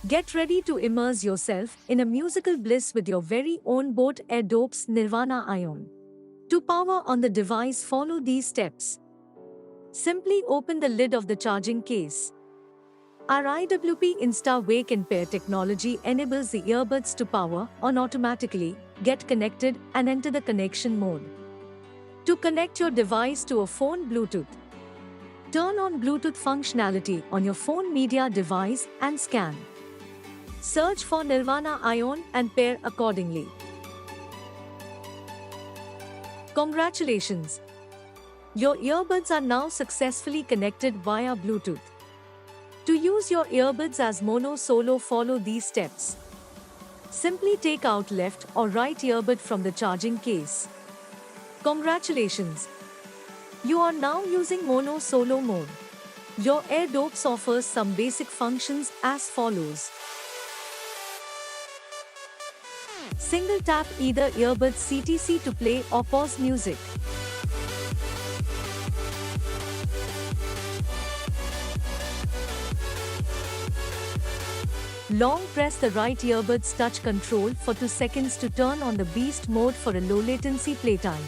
Get ready to immerse yourself in a musical bliss with your very own Boat AirDops Nirvana Ion. To power on the device, follow these steps. Simply open the lid of the charging case. Our IWP Insta Wake and Pair technology enables the earbuds to power on automatically, get connected, and enter the connection mode. To connect your device to a phone Bluetooth, turn on Bluetooth functionality on your phone media device and scan. Search for Nirvana Ion and pair accordingly. Congratulations! Your earbuds are now successfully connected via Bluetooth. To use your earbuds as mono solo, follow these steps. Simply take out left or right earbud from the charging case. Congratulations! You are now using mono solo mode. Your AirDops offers some basic functions as follows. Single tap either earbuds CTC to play or pause music. Long press the right earbuds touch control for 2 seconds to turn on the beast mode for a low latency playtime.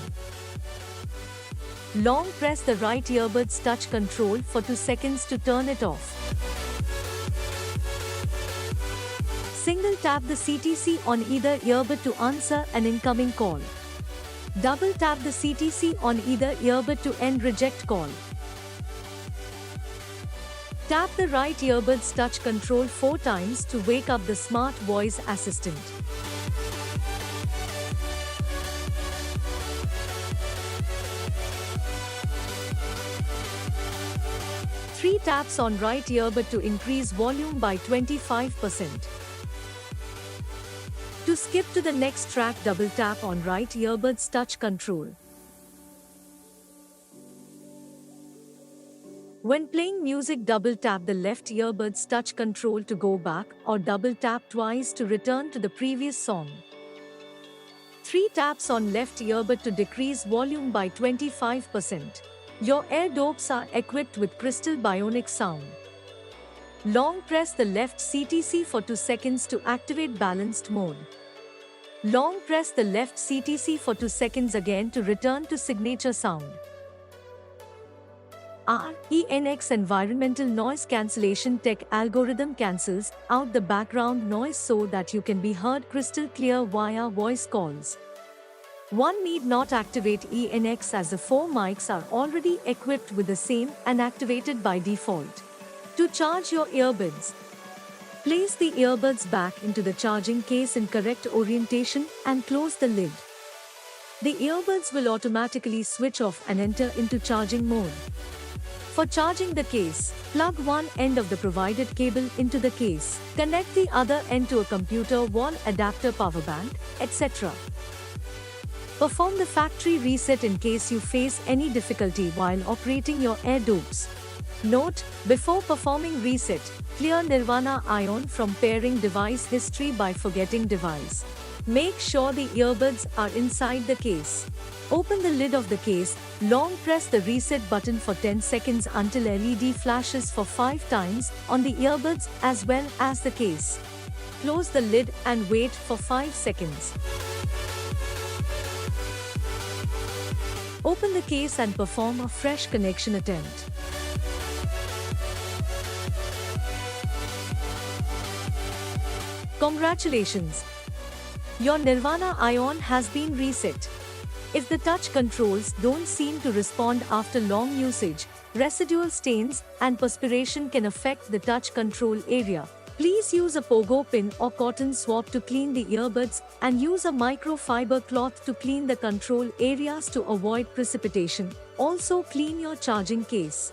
Long press the right earbuds touch control for 2 seconds to turn it off. Single tap the CTC on either earbud to answer an incoming call. Double tap the CTC on either earbud to end reject call. Tap the right earbuds touch control 4 times to wake up the smart voice assistant. Three taps on right earbud to increase volume by 25%. To skip to the next track, double tap on right earbuds touch control. When playing music, double tap the left earbuds touch control to go back or double tap twice to return to the previous song. 3 taps on left earbud to decrease volume by 25%. Your AirDops are equipped with Crystal Bionic sound. Long press the left CTC for 2 seconds to activate balanced mode. Long press the left CTC for 2 seconds again to return to signature sound. Our ENX environmental noise cancellation tech algorithm cancels out the background noise so that you can be heard crystal clear via voice calls. One need not activate ENX as the 4 mics are already equipped with the same and activated by default. To charge your earbuds, place the earbuds back into the charging case in correct orientation and close the lid. The earbuds will automatically switch off and enter into charging mode. For charging the case, plug one end of the provided cable into the case, connect the other end to a computer wall adapter, power bank, etc. Perform the factory reset in case you face any difficulty while operating your AirDops. Note: before performing reset, clear Nirvana Ion from pairing device history by forgetting device. Make sure the earbuds are inside the case. Open the lid of the case, long press the reset button for 10 seconds until LED flashes for 5 times on the earbuds as well as the case. Close the lid and wait for 5 seconds. Open the case and perform a fresh connection attempt. Congratulations! Your Nirvana Ion has been reset. If the touch controls don't seem to respond after long usage, residual stains and perspiration can affect the touch control area. Please use a pogo pin or cotton swab to clean the earbuds and use a microfiber cloth to clean the control areas to avoid precipitation. Also, clean your charging case.